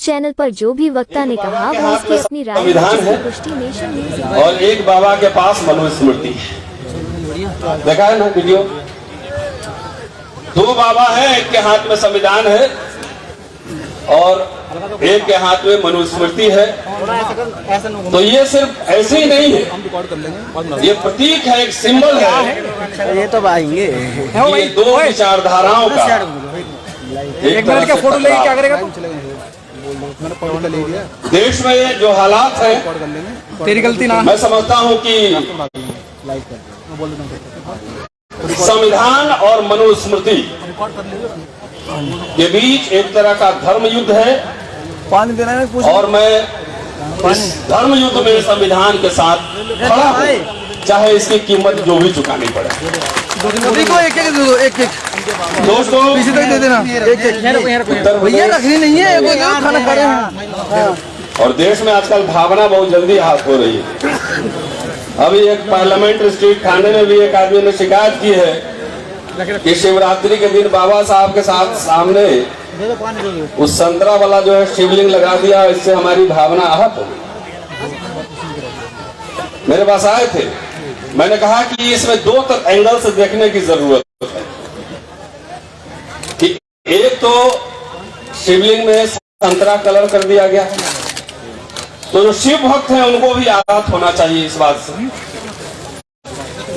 News channel पर जो भी वक्ता ने कहा वो उसकी अपनी राय है। पुष्टि नेशन न्यूज और एक बाबा के पास मनुस्मृति है, देखा है ना वीडियो। दो बाबा है, एक के हाथ में संविधान है और एक के हाथ में मनुस्मृति है। तो ये सिर्फ ऐसे ही नहीं है, ये प्रतीक है, एक सिंबल है। ये तो आएंगे ये दो विचारधाराओं का एक तरह से फोटो लेके क्या करेगा देश में ये जो हालात है, तेरी गलती ना। मैं समझता हूं कि संविधान और मनुस्मृति के बीच एक तरह का धर्म युद्ध है पानी देना है और मैं इस धर्म युद्ध में संविधान के साथ खड़ा हूं, चाहे इसकी कीमत जो भी चुकानी पड़े। देखो एक एक दे दो, एक एक दोस्तों पीछे तक दे देना, एक एक भैया रखनी नहीं है, वो खाना खा रहे हैं। और देश में आजकल भावना बहुत जल्दी हाथ हो रही है। अभी एक पार्लियामेंट स्ट्रीट थाने में भी एक आदमी ने शिकायत की है कि शिवरात्रि के दिन बाबा साहब के साथ सामने उस संतरा वाला जो है शिवलिंग लगा दिया, इससे हमारी भावना आहत हो गई। मेरे पास आए थे, मैंने कहा कि इसमें दो एंगल से देखने की जरूरत है कि एक तो शिवलिंग में संतरा कलर कर दिया गया, तो जो शिव भक्त हैं उनको भी आहत होना चाहिए इस बात से।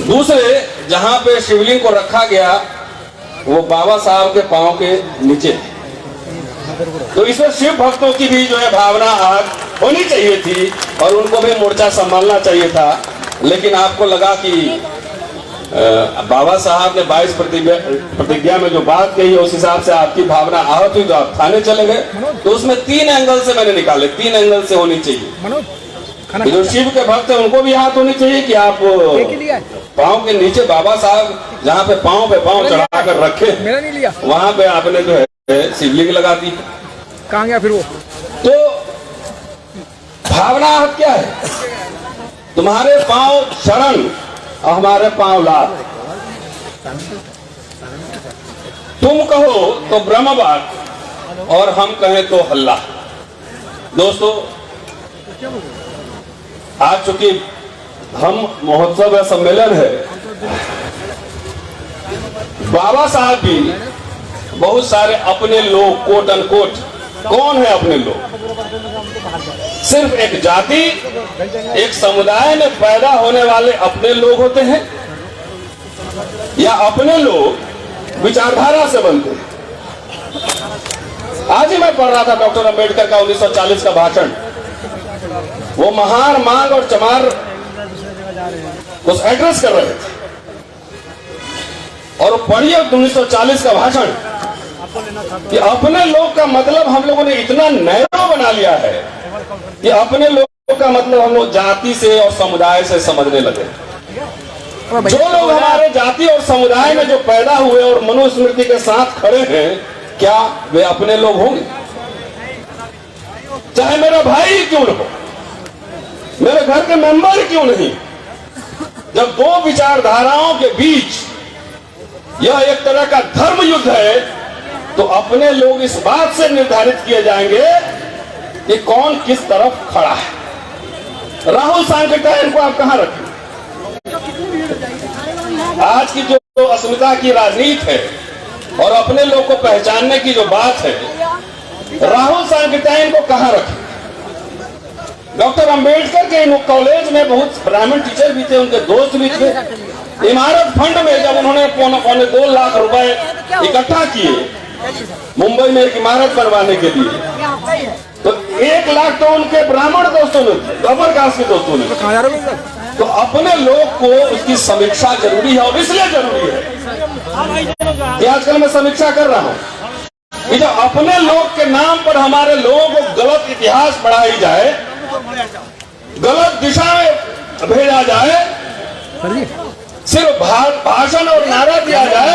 दूसरे, जहां पे शिवलिंग को रखा गया वो बाबा साहब के पांव के नीचे, तो इसमें शिव भक्तों की भी जो है भावना आहत होनी चाहिए थी और उनको भी मोर्चा संभालना चाहिए था। लेकिन आपको लगा कि बाबा साहब ने 22 प्रतिज्ञा में जो बात कही है उस हिसाब से आपकी भावना आहत हुई तो आप थाने चले गए। तो उसमें 3 एंगल से मैंने निकाले, 3 एंगल से होनी चाहिए। जो शिव के भक्त हैं उनको भी आहत होनी चाहिए कि आप पाँव के नीचे बाबा साहब जहाँ पे पाँव चढ़ा कर रखे वहां पे आपने जो है शिवलिंग लगा दी। कहाँ गया फिर वो? तो भावना आहत क्या है? तुम्हारे पांव शरण और हमारे पांव लात। तुम कहो तो ब्रह्मवाद और हम कहें तो हल्ला। दोस्तों, आज चूंकि हम महोत्सव या सम्मेलन है, बाबा साहब भी बहुत सारे अपने लोग कोट अनकोट, कौन है अपने लोग? सिर्फ एक जाति, एक समुदाय में पैदा होने वाले अपने लोग होते हैं या अपने लोग विचारधारा से बनते हैं। आज ही मैं पढ़ रहा था डॉक्टर अंबेडकर का 1940 का भाषण। वो महार, मांग और चमार कुछ एड्रेस कर रहे थे और पढ़िए 1940 का भाषण कि अपने लोग का मतलब हम लोगों ने इतना नैरो बना लिया है कि अपने लोग का मतलब हम लोग जाति से और समुदाय से समझने लगे। जो लोग हमारे जाति और समुदाय में जो पैदा हुए और मनुस्मृति के साथ खड़े हैं, क्या वे अपने लोग होंगे? चाहे मेरा भाई क्यों न हो, मेरे घर के मेंबर क्यों नहीं, जब दो विचारधाराओं के बीच यह एक तरह का धर्म युद्ध है तो अपने लोग इस बात से निर्धारित किए जाएंगे कि कौन किस तरफ खड़ा है। राहुल सांकृत्यायन को आप कहां रखें? आज की जो अस्मिता की राजनीति है और अपने लोग को पहचानने की जो बात है, राहुल सांकृत्यायन को कहां रखें? डॉक्टर अंबेडकर के कॉलेज में बहुत ब्राह्मण टीचर भी थे, उनके दोस्त भी थे। इमारत फंड में जब उन्होंने पौने 2 लाख रुपए इकट्ठा किए मुंबई में एक इमारत बनवाने के लिए, तो 1 लाख तो उनके ब्राह्मण दोस्तों ने, अपर कास्ट के दोस्तों ने। तो अपने लोग को उसकी समीक्षा जरूरी है और इसलिए जरूरी है कि आजकल मैं समीक्षा कर रहा हूं कि जब अपने लोग के नाम पर हमारे लोगों को गलत इतिहास पढ़ाई जाए, गलत दिशा में भेजा जाए, सिर्फ भाषण और नारा दिया जाए,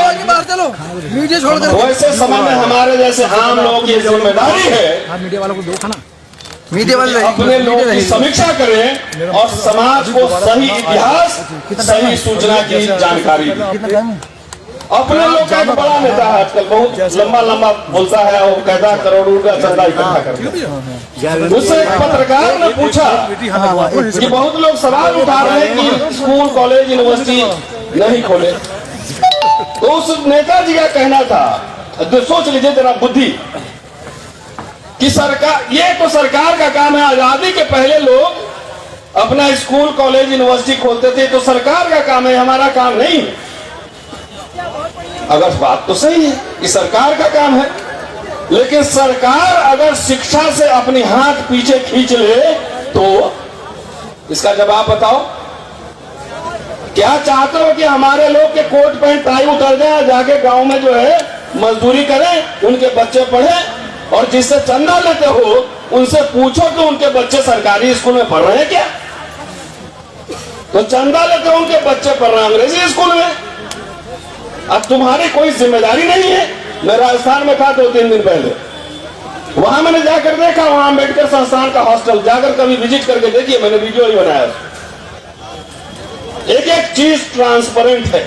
वैसे समय में हमारे जैसे आम लोगों की जिम्मेदारी है मीडिया वालों को दो खाना, अपने लोगों की समीक्षा करें और समाज को सही इतिहास, सही सूचना की जानकारी दें। अपने लोग का एक बड़ा नेता है आजकल, बहुत लंबा लंबा बोलता है और कहता है करोड़ों का चंदा इकट्ठा करता है। उससे एक पत्रकार ने पूछा कि बहुत लोग सवाल उठा रहे हैं कि स्कूल कॉलेज यूनिवर्सिटी नहीं खोले, तो उस नेता जी का कहना था, तो सोच लीजिए जरा बुद्धि, कि सरकार, ये तो सरकार का काम है। आजादी के पहले लोग अपना स्कूल कॉलेज यूनिवर्सिटी खोलते थे, तो सरकार का काम है, हमारा काम नहीं है। अगर बात तो सही है कि सरकार का काम है, लेकिन सरकार अगर शिक्षा से अपनी हाथ पीछे खींच ले तो इसका जवाब बताओ। क्या चाहते हो कि हमारे लोग के कोट पैंट टाई उतर जाए, जाके गांव में जो है मजदूरी करें, उनके बच्चे पढ़े, और जिससे चंदा लेते हो उनसे पूछो कि उनके बच्चे सरकारी स्कूल में पढ़ रहे हैं क्या? तो चंदा लेते हो उनके बच्चे पढ़ रहे हैं अंग्रेजी स्कूल में। अब तुम्हारी कोई जिम्मेदारी नहीं है। मैं राजस्थान में था 2-3 दिन पहले, वहां मैंने जाकर देखा, वहां अम्बेडकर संस्थान का हॉस्टल, जाकर कभी विजिट करके देखिए, मैंने वीडियो ही बनाया। एक एक चीज ट्रांसपेरेंट है।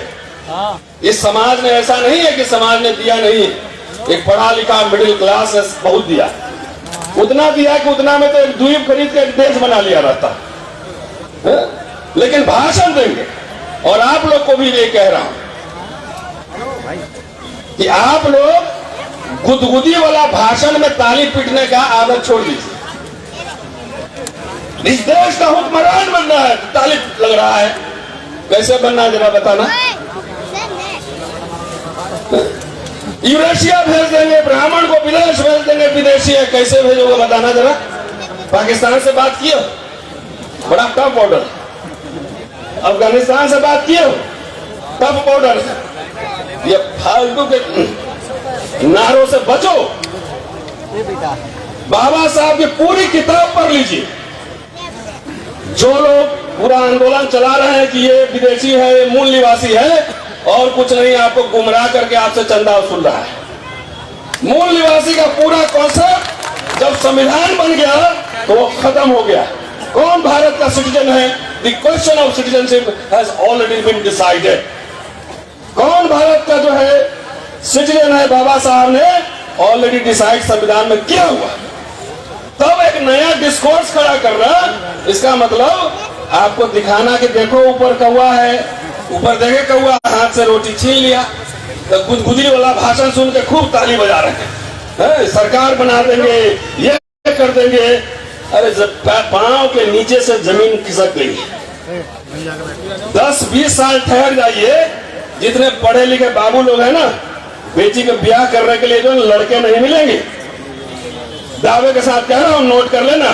इस समाज ने ऐसा नहीं है कि समाज ने दिया नहीं है। एक पढ़ा लिखा मिडिल क्लास ने बहुत दिया, उतना दिया कि उतना में तो एक द्वीप खरीद के एक देश बना लिया रहता है। लेकिन भाषण देंगे, और आप लोग को भी ये कह रहा हूं कि आप लोग गुदगुदी वाला भाषण में ताली पीटने का आदत छोड़ दीजिए। इस देश का हुक्मरान बनना है, ताली लग रहा है, कैसे बनना है जरा बताना। यूरेशिया भेज देंगे, ब्राह्मण को विदेश भेज देंगे, विदेशी है, कैसे भेजोगे बताना जरा। पाकिस्तान से बात किए, बड़ा टफ बॉर्डर। अफगानिस्तान से बात किए, टफ बॉर्डर। ये फालतू के नारों से बचो। बाबा साहब की पूरी किताब पढ़ लीजिए। जो लोग पूरा आंदोलन चला रहे हैं कि ये विदेशी है, ये मूल निवासी है और कुछ नहीं, आपको गुमराह करके आपसे चंदा वसूल रहा है। मूल निवासी का पूरा कॉन्सेप्ट जब संविधान बन गया तो वो खत्म हो गया। कौन भारत का सिटीजन है? The question of citizenship has already been decided. कौन भारत का जो है सिटीजन है, बाबा साहब ने ऑलरेडी डिसाइड संविधान में किया हुआ। तब एक नया डिस्कोर्स खड़ा करना, इसका मतलब आपको दिखाना कि देखो ऊपर कौवा है, ऊपर देखे कौवा, हाथ से रोटी छीन लिया। तो गुदगुदी वाला भाषण सुन के खूब ताली बजा रहे हैं, सरकार बना देंगे, ये कर देंगे। अरे पांव के नीचे से जमीन खिसक गई। 10-20 साल ठहर जाइए। जितने पढ़े लिखे बाबू लोग हैं ना, बेटी का ब्याह करने के लिए जो लड़के नहीं मिलेंगे, दावे के साथ कह रहा हूं, नोट कर लेना।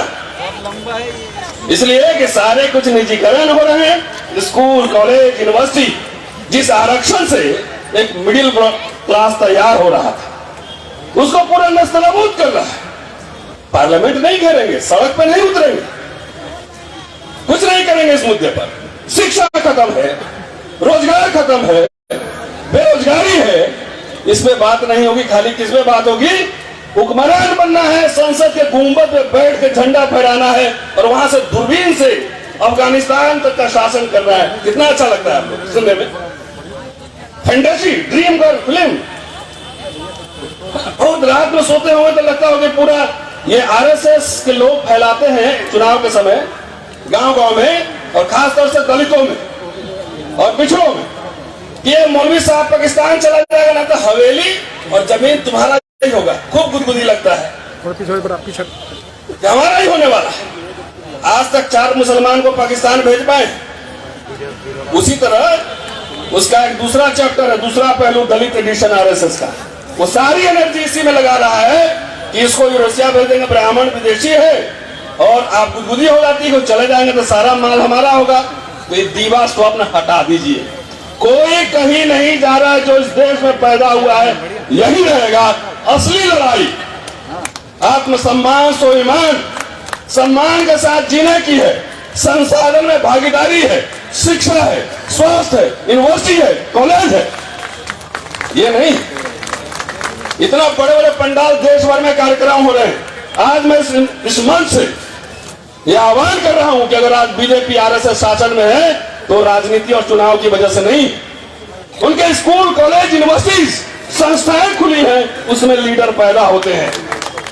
इसलिए कि सारे कुछ निजीकरण हो रहे हैं। स्कूल कॉलेज यूनिवर्सिटी, जिस आरक्षण से एक मिडिल क्लास तैयार हो रहा था, उसको पूरा नस्तनाबूद कर रहा है। पार्लियामेंट नहीं करेंगे, सड़क पर नहीं उतरेंगे, कुछ नहीं करेंगे इस मुद्दे पर। शिक्षा खत्म है, रोजगार खत्म है, बेरोजगारी है, इस पे बात नहीं होगी। खाली किस पे बात होगी? हुक्मरान बनना है, संसद के गुंबद पे बैठ के झंडा फहराना है और वहां से दूरबीन से अफगानिस्तान तक का शासन करना है। कितना अच्छा लगता है आपको सुनने में? Fantasy, dream girl film. बहुत रात में सोते हुए तो लगता हो कि पूरा ये आरएसएस के लोग फैलाते हैं चुनाव के समय गांव गांव में, और खासतौर से दलितों में और पिछड़ों में, कि ये मौलवी साहब पाकिस्तान चला जाएगा ना तो हवेली और जमीन तुम्हारा ही होगा। खूब गुदगुदी लगता है, हमारा ही होने वाला है। आज तक 4 मुसलमान को पाकिस्तान भेज पाए। उसी तरह उसका एक दूसरा चैप्टर है, दूसरा पहलू दलित एडिशन आरएसएस का। वो सारी एनर्जी इसी में लगा रहा है कि इसको यूरोसिया भेज देंगे, ब्राह्मण विदेशी है, और आप गुदगुदी हो जाती है, चले जाएंगे तो सारा माल हमारा होगा। तो ये दीवा स्वप्न हटा दीजिए। कोई कहीं नहीं जा रहा है। जो इस देश में पैदा हुआ है यही रहेगा असली लड़ाई। आत्मसम्मान स्वाभिमान, सम्मान के साथ जीने की है। संसाधन में भागीदारी है, शिक्षा है, स्वास्थ्य है, यूनिवर्सिटी है, कॉलेज है। ये नहीं इतना बड़े बड़े पंडाल देश भर में कार्यक्रम हो रहे हैं। आज मैं इस मंच से यह आह्वान कर रहा हूं कि अगर आज बीजेपी आरएसएस शासन में है तो राजनीति और चुनाव की वजह से नहीं, उनके स्कूल, कॉलेज, यूनिवर्सिटी, संस्थाएं खुली हैं, उसमें लीडर पैदा होते हैं।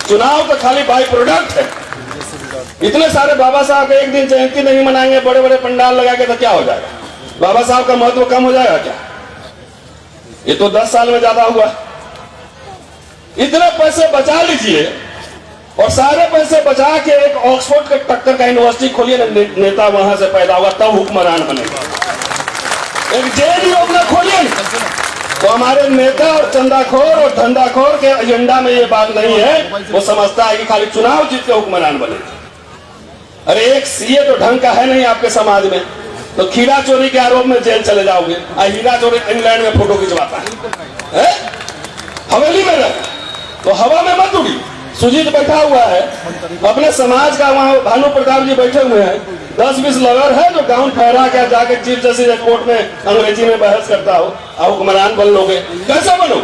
चुनाव तो खाली बाई प्रोडक्ट है। इतने सारे बाबा साहब एक दिन जयंती नहीं मनाएंगे, बड़े बड़े पंडाल लगा के, तो क्या हो जाएगा? बाबा साहब का महत्व कम हो जाएगा क्या? ये तो 10 साल में ज्यादा हुआ। इतने पैसे बचा लीजिए और सारे पैसे बचा के एक ऑक्सफोर्ड के टक्कर का यूनिवर्सिटी खोलिए ना, नेता वहां से पैदा होगा, तब हुक्मरान बनेगा। एक जेल योजना खोलिए, तो हमारे नेता और चंदाखोर और धंधाखोर के एजेंडा में ये बात नहीं है। वो समझता है कि खाली चुनाव जीत के हुक्मरान बने। अरे एक सीए तो ढंग का है नहीं आपके समाज में, तो खीरा चोरी के आरोप में जेल चले जाओगे। हीरा चोरी इंग्लैंड में फोटो खिंचवाता है, हवेली में रहता, तो हवा में मत उड़ी। सुजीत बैठा हुआ है अपने समाज का, वहां भानु प्रताप जी बैठे हुए हैं, 10-20 लॉयर है जो गाउन फहरा के जाके चीफ जस्टिस कोर्ट में अंग्रेजी में बहस करता हो। आप हुक्मरान बन लोगे, कैसे बनो?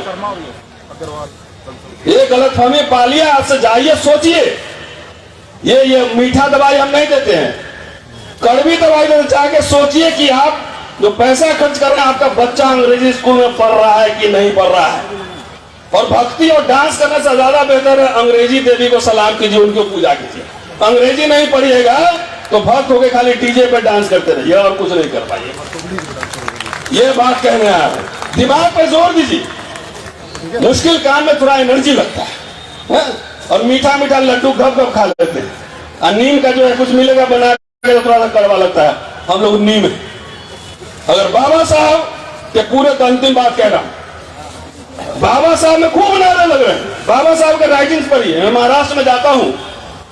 ये गलतफहमी पालिया, आपसे जाइए, सोचिए। ये मीठा दवाई हम नहीं देते हैं, कड़वी दवाई देते। जाके सोचिए कि आप जो पैसा खर्च कर रहे हैं, आपका बच्चा अंग्रेजी स्कूल में पढ़ रहा है कि नहीं पढ़ रहा है। और भक्ति और डांस करने से ज्यादा बेहतर है अंग्रेजी देवी को सलाम कीजिए, उनकी पूजा कीजिए। अंग्रेजी नहीं पढ़िएगा तो भक्त होके खाली डीजे पे डांस करते रहिए और कुछ नहीं कर पाइए। ये बात कहने आया है, दिमाग पे जोर दीजिए। मुश्किल काम में थोड़ा एनर्जी लगता है, और मीठा मीठा लड्डू घप घप खा लेते हैं। और नीम का जो है कुछ मिलेगा बना के, थोड़ा सा कड़वा लगता है। हम लोग नीम है। अगर बाबा साहब के पूरे तो अंतिम बात कह रहा हूं, बाबा साहब में खूब नारे लग रहे हैं। बाबा साहब के राइटिंग्स पढ़िए। मैं महाराष्ट्र में जाता हूं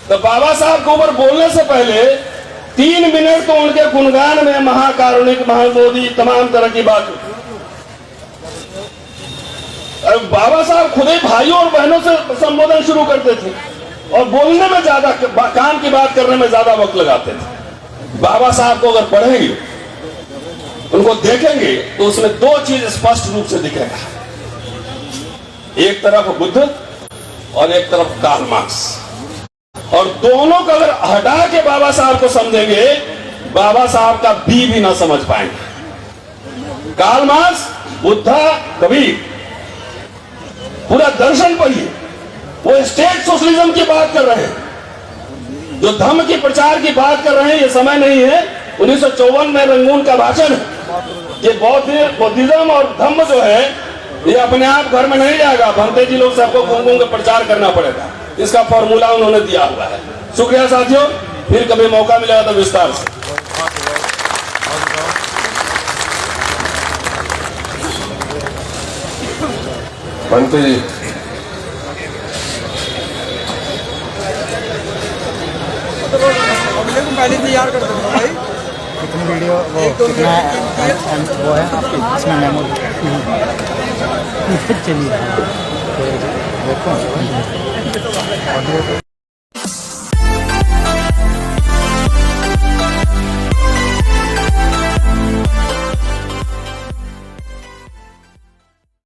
तो बाबा साहब के ऊपर बोलने से पहले 3 मिनट तो उनके गुणगान में महाकारुणिक, महाबोधि, तमाम तरह की बात। बाबा साहब खुद ही भाइयों और बहनों से संबोधन शुरू करते थे और बोलने में ज्यादा, काम की बात करने में ज्यादा वक्त लगाते थे। बाबा साहब को अगर पढ़ेंगे, उनको देखेंगे, तो उसमें 2 चीज स्पष्ट रूप से दिखेगा। एक तरफ बुद्ध और एक तरफ कार्ल मार्क्स, और दोनों को अगर हटा के बाबा साहब को समझेंगे, बाबा साहब का भी ना समझ पाएंगे। कार्ल मार्क्स, बुद्धा, कबीर, पूरा दर्शन पढ़िए। वो स्टेट सोशलिज्म की बात कर रहे हैं, जो धम्म के प्रचार की बात कर रहे हैं। ये समय नहीं है, 1954 में रंगून का भाषण है। ये बौद्धिज्म और धम्म जो है, ये अपने आप घर में नहीं जाएगा। भंते जी लोग सबको घूम घूम के प्रचार करना पड़ेगा। इसका फॉर्मूला उन्होंने दिया हुआ है। शुक्रिया साथियों, फिर कभी मौका मिलेगा तो विस्तार से। भंते जी, पहले तैयार कर दो भाई। कितनी वीडियो वो कितना वो है आपकी इसमें मेमो चलिए देखो ऑडियो